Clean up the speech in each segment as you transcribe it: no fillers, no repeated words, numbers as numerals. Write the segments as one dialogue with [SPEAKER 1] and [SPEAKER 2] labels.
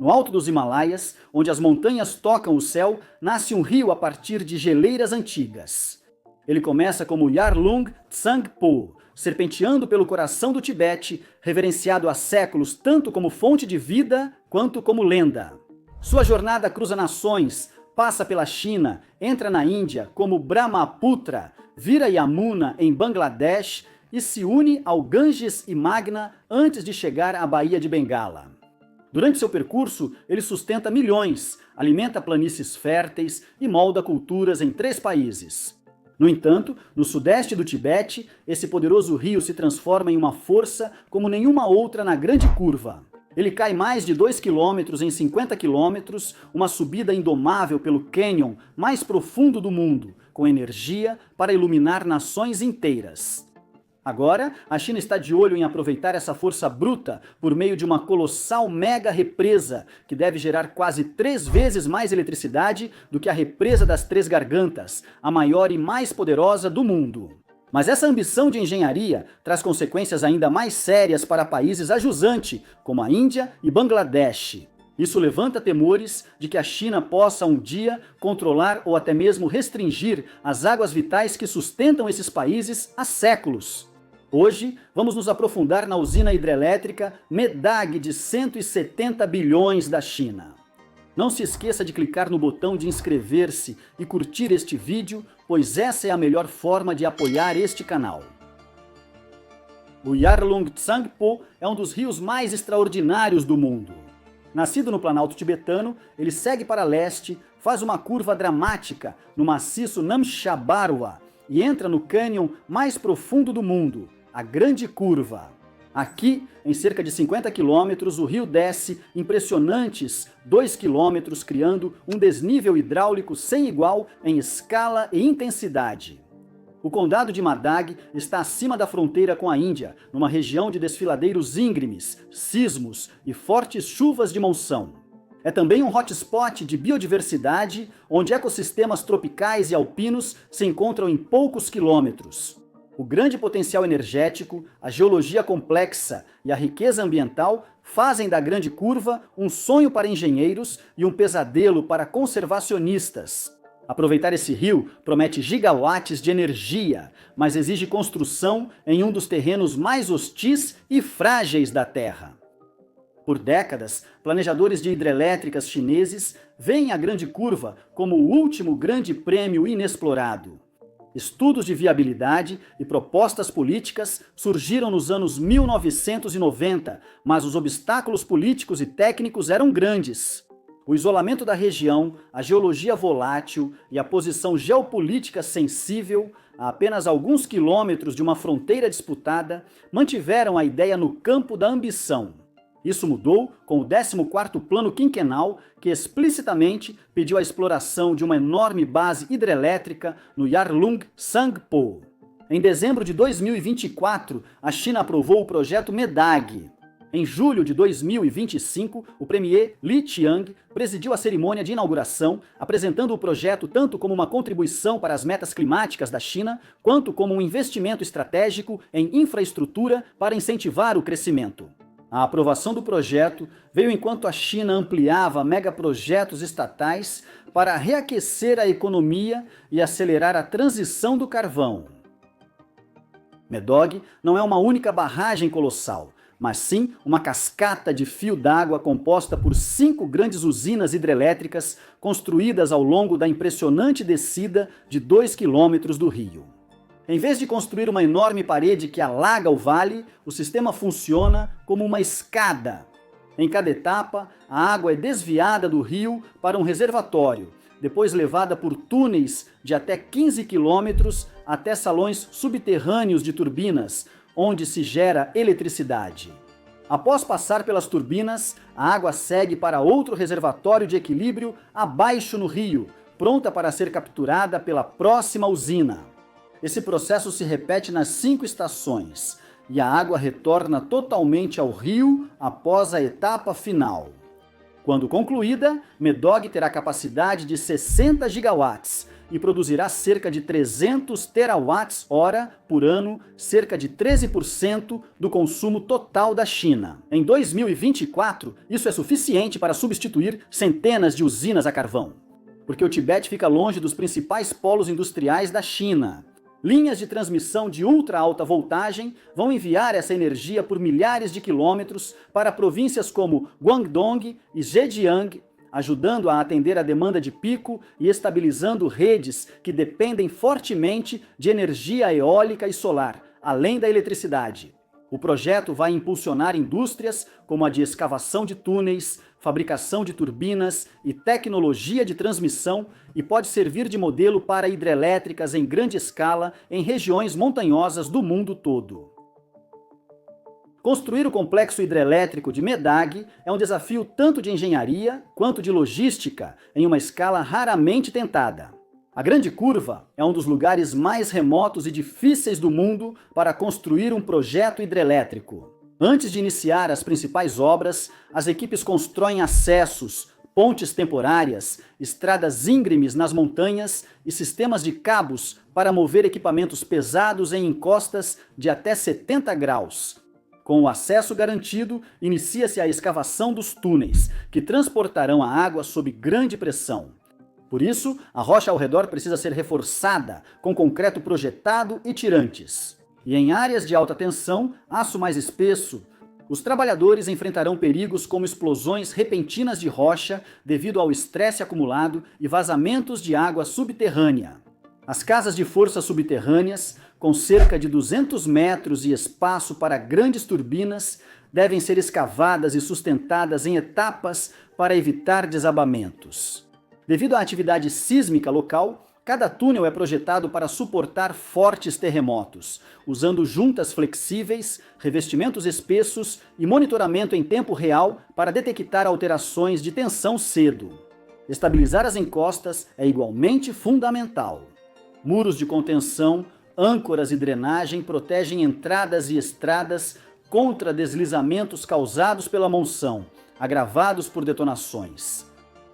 [SPEAKER 1] No alto dos Himalaias, onde as montanhas tocam o céu, nasce um rio a partir de geleiras antigas. Ele começa como Yarlung Tsangpo, serpenteando pelo coração do Tibete, reverenciado há séculos tanto como fonte de vida quanto como lenda. Sua jornada cruza nações, passa pela China, entra na Índia como Brahmaputra, vira Yamuna em Bangladesh e se une ao Ganges e Magna antes de chegar à Baía de Bengala. Durante seu percurso, ele sustenta milhões, alimenta planícies férteis e molda culturas em 3 países. No entanto, no sudeste do Tibete, esse poderoso rio se transforma em uma força como nenhuma outra na Grande Curva. Ele cai mais de 2 quilômetros em 50 quilômetros, uma subida indomável pelo cânion mais profundo do mundo, com energia para iluminar nações inteiras. Agora, a China está de olho em aproveitar essa força bruta por meio de uma colossal mega represa, que deve gerar quase 3 vezes mais eletricidade do que a represa das 3 Gargantas, a maior e mais poderosa do mundo. Mas essa ambição de engenharia traz consequências ainda mais sérias para países a jusante, como a Índia e Bangladesh. Isso levanta temores de que a China possa um dia controlar ou até mesmo restringir as águas vitais que sustentam esses países há séculos. Hoje, vamos nos aprofundar na usina hidrelétrica Medag de 170 bilhões da China. Não se esqueça de clicar no botão de inscrever-se e curtir este vídeo, pois essa é a melhor forma de apoiar este canal. O Yarlung Tsangpo é um dos rios mais extraordinários do mundo. Nascido no Planalto Tibetano, ele segue para leste, faz uma curva dramática no maciço Namchabarwa e entra no cânion mais profundo do mundo, a Grande Curva. Aqui, em cerca de 50 quilômetros, o rio desce impressionantes 2 quilômetros, criando um desnível hidráulico sem igual em escala e intensidade. O condado de Madag está acima da fronteira com a Índia, numa região de desfiladeiros íngremes, sismos e fortes chuvas de monção. É também um hotspot de biodiversidade, onde ecossistemas tropicais e alpinos se encontram em poucos quilômetros. O grande potencial energético, a geologia complexa e a riqueza ambiental fazem da Grande Curva um sonho para engenheiros e um pesadelo para conservacionistas. Aproveitar esse rio promete gigawatts de energia, mas exige construção em um dos terrenos mais hostis e frágeis da Terra. Por décadas, planejadores de hidrelétricas chineses veem a Grande Curva como o último grande prêmio inexplorado. Estudos de viabilidade e propostas políticas surgiram nos anos 1990, mas os obstáculos políticos e técnicos eram grandes. O isolamento da região, a geologia volátil e a posição geopolítica sensível, a apenas alguns quilômetros de uma fronteira disputada, mantiveram a ideia no campo da ambição. Isso mudou com o 14º Plano Quinquenal, que explicitamente pediu a exploração de uma enorme base hidrelétrica no Yarlung Tsangpo. Em dezembro de 2024, a China aprovou o projeto Medag. Em julho de 2025, o premier Li Qiang presidiu a cerimônia de inauguração, apresentando o projeto tanto como uma contribuição para as metas climáticas da China, quanto como um investimento estratégico em infraestrutura para incentivar o crescimento. A aprovação do projeto veio enquanto a China ampliava megaprojetos estatais para reaquecer a economia e acelerar a transição do carvão. Medog não é uma única barragem colossal, mas sim uma cascata de fio d'água composta por 5 grandes usinas hidrelétricas construídas ao longo da impressionante descida de 2 quilômetros do rio. Em vez de construir uma enorme parede que alaga o vale, o sistema funciona como uma escada. Em cada etapa, a água é desviada do rio para um reservatório, depois levada por túneis de até 15 quilômetros até salões subterrâneos de turbinas, onde se gera eletricidade. Após passar pelas turbinas, a água segue para outro reservatório de equilíbrio abaixo no rio, pronta para ser capturada pela próxima usina. Esse processo se repete nas 5 estações, e a água retorna totalmente ao rio após a etapa final. Quando concluída, Medog terá capacidade de 60 gigawatts, e produzirá cerca de 300 terawatts-hora por ano, cerca de 13% do consumo total da China. Em 2024, isso é suficiente para substituir centenas de usinas a carvão, porque o Tibete fica longe dos principais polos industriais da China. Linhas de transmissão de ultra alta voltagem vão enviar essa energia por milhares de quilômetros para províncias como Guangdong e Zhejiang, ajudando a atender a demanda de pico e estabilizando redes que dependem fortemente de energia eólica e solar, além da eletricidade. O projeto vai impulsionar indústrias como a de escavação de túneis, fabricação de turbinas e tecnologia de transmissão e pode servir de modelo para hidrelétricas em grande escala em regiões montanhosas do mundo todo. Construir o complexo hidrelétrico de Medag é um desafio tanto de engenharia quanto de logística em uma escala raramente tentada. A Grande Curva é um dos lugares mais remotos e difíceis do mundo para construir um projeto hidrelétrico. Antes de iniciar as principais obras, as equipes constroem acessos, pontes temporárias, estradas íngremes nas montanhas e sistemas de cabos para mover equipamentos pesados em encostas de até 70 graus. Com o acesso garantido, inicia-se a escavação dos túneis, que transportarão a água sob grande pressão. Por isso, a rocha ao redor precisa ser reforçada, com concreto projetado e tirantes. E em áreas de alta tensão, aço mais espesso, os trabalhadores enfrentarão perigos como explosões repentinas de rocha devido ao estresse acumulado e vazamentos de água subterrânea. As casas de força subterrâneas, com cerca de 200 metros e espaço para grandes turbinas, devem ser escavadas e sustentadas em etapas para evitar desabamentos. Devido à atividade sísmica local, cada túnel é projetado para suportar fortes terremotos, usando juntas flexíveis, revestimentos espessos e monitoramento em tempo real para detectar alterações de tensão cedo. Estabilizar as encostas é igualmente fundamental. Muros de contenção, âncoras e drenagem protegem entradas e estradas contra deslizamentos causados pela monção, agravados por detonações.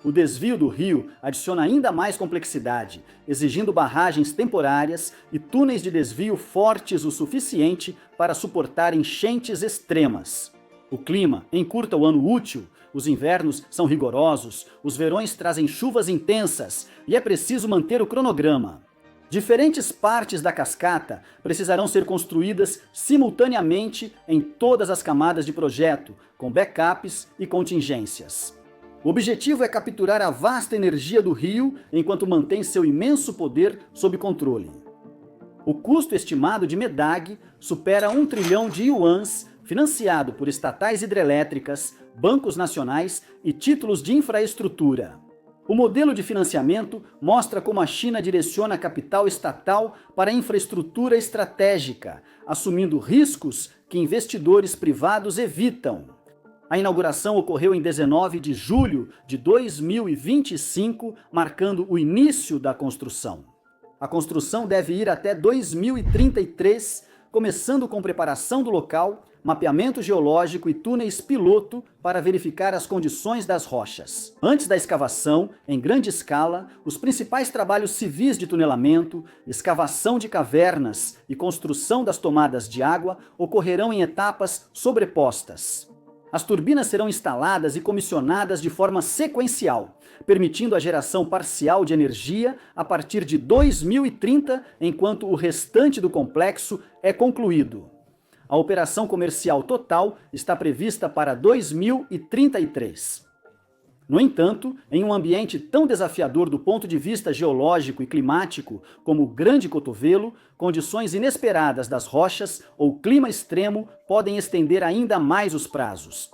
[SPEAKER 1] O desvio do rio adiciona ainda mais complexidade, exigindo barragens temporárias e túneis de desvio fortes o suficiente para suportar enchentes extremas. O clima encurta o ano útil, os invernos são rigorosos, os verões trazem chuvas intensas e é preciso manter o cronograma. Diferentes partes da cascata precisarão ser construídas simultaneamente em todas as camadas de projeto, com backups e contingências. O objetivo é capturar a vasta energia do rio enquanto mantém seu imenso poder sob controle. O custo estimado de Medag supera 1 trilhão de yuans, financiado por estatais hidrelétricas, bancos nacionais e títulos de infraestrutura. O modelo de financiamento mostra como a China direciona capital estatal para infraestrutura estratégica, assumindo riscos que investidores privados evitam. A inauguração ocorreu em 19 de julho de 2025, marcando o início da construção. A construção deve ir até 2033, começando com preparação do local, mapeamento geológico e túneis piloto para verificar as condições das rochas. Antes da escavação, em grande escala, os principais trabalhos civis de tunelamento, escavação de cavernas e construção das tomadas de água ocorrerão em etapas sobrepostas. As turbinas serão instaladas e comissionadas de forma sequencial, permitindo a geração parcial de energia a partir de 2030, enquanto o restante do complexo é concluído. A operação comercial total está prevista para 2033. No entanto, em um ambiente tão desafiador do ponto de vista geológico e climático como o Grande Cotovelo, condições inesperadas das rochas ou clima extremo podem estender ainda mais os prazos.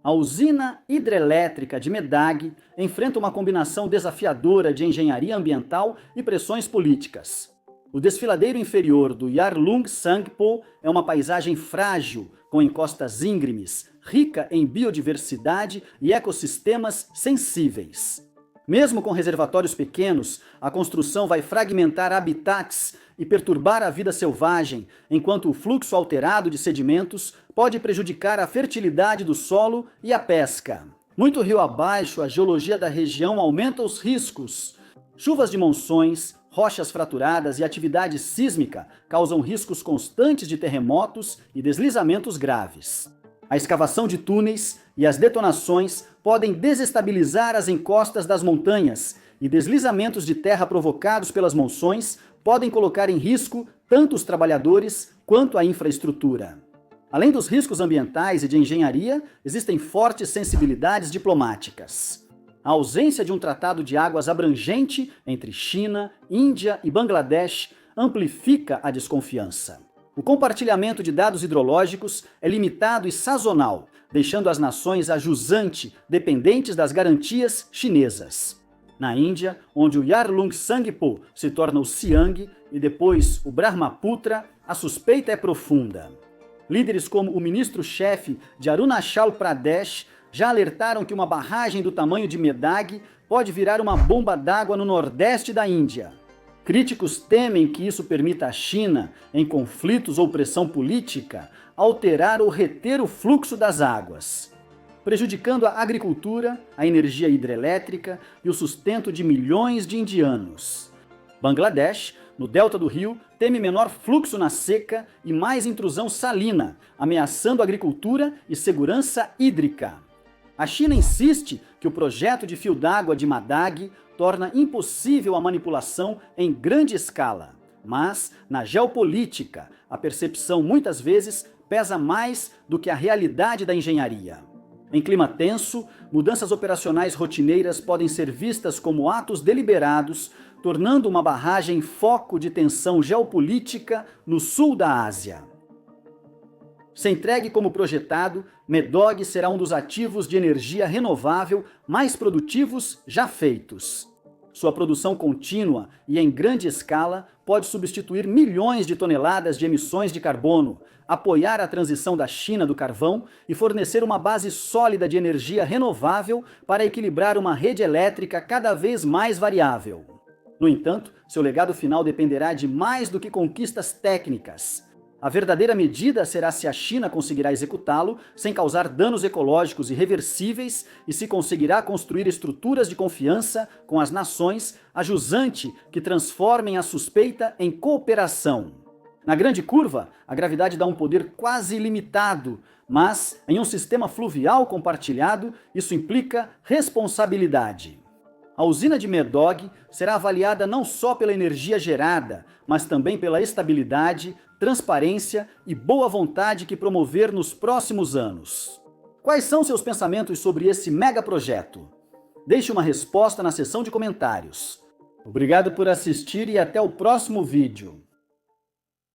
[SPEAKER 1] A usina hidrelétrica de Medag enfrenta uma combinação desafiadora de engenharia ambiental e pressões políticas. O desfiladeiro inferior do Yarlung Sangpo é uma paisagem frágil, com encostas íngremes, rica em biodiversidade e ecossistemas sensíveis. Mesmo com reservatórios pequenos, a construção vai fragmentar habitats e perturbar a vida selvagem, enquanto o fluxo alterado de sedimentos pode prejudicar a fertilidade do solo e a pesca. Muito rio abaixo, a geologia da região aumenta os riscos. Chuvas de monções, rochas fraturadas e atividade sísmica causam riscos constantes de terremotos e deslizamentos graves. A escavação de túneis e as detonações podem desestabilizar as encostas das montanhas, e deslizamentos de terra provocados pelas monções podem colocar em risco tanto os trabalhadores quanto a infraestrutura. Além dos riscos ambientais e de engenharia, existem fortes sensibilidades diplomáticas. A ausência de um tratado de águas abrangente entre China, Índia e Bangladesh amplifica a desconfiança. O compartilhamento de dados hidrológicos é limitado e sazonal, deixando as nações a jusante dependentes das garantias chinesas. Na Índia, onde o Yarlung Tsangpo se torna o Siang e depois o Brahmaputra, a suspeita é profunda. Líderes como o ministro-chefe de Arunachal Pradesh já alertaram que uma barragem do tamanho de Medag pode virar uma bomba d'água no nordeste da Índia. Críticos temem que isso permita à China, em conflitos ou pressão política, alterar ou reter o fluxo das águas, prejudicando a agricultura, a energia hidrelétrica e o sustento de milhões de indianos. Bangladesh, no delta do rio, teme menor fluxo na seca e mais intrusão salina, ameaçando a agricultura e segurança hídrica. A China insiste que o projeto de fio d'água de Madag torna impossível a manipulação em grande escala. Mas, na geopolítica, a percepção muitas vezes pesa mais do que a realidade da engenharia. Em clima tenso, mudanças operacionais rotineiras podem ser vistas como atos deliberados, tornando uma barragem foco de tensão geopolítica no sul da Ásia. Se entregue como projetado, Medoc será um dos ativos de energia renovável mais produtivos já feitos. Sua produção contínua e em grande escala pode substituir milhões de toneladas de emissões de carbono, apoiar a transição da China do carvão e fornecer uma base sólida de energia renovável para equilibrar uma rede elétrica cada vez mais variável. No entanto, seu legado final dependerá de mais do que conquistas técnicas. A verdadeira medida será se a China conseguirá executá-lo sem causar danos ecológicos irreversíveis e se conseguirá construir estruturas de confiança com as nações a jusante que transformem a suspeita em cooperação. Na grande curva, a gravidade dá um poder quase ilimitado, mas em um sistema fluvial compartilhado, isso implica responsabilidade. A usina de Medoc será avaliada não só pela energia gerada, mas também pela estabilidade, transparência e boa vontade que promover nos próximos anos. Quais são seus pensamentos sobre esse mega projeto? Deixe uma resposta na seção de comentários. Obrigado por assistir e até o próximo vídeo.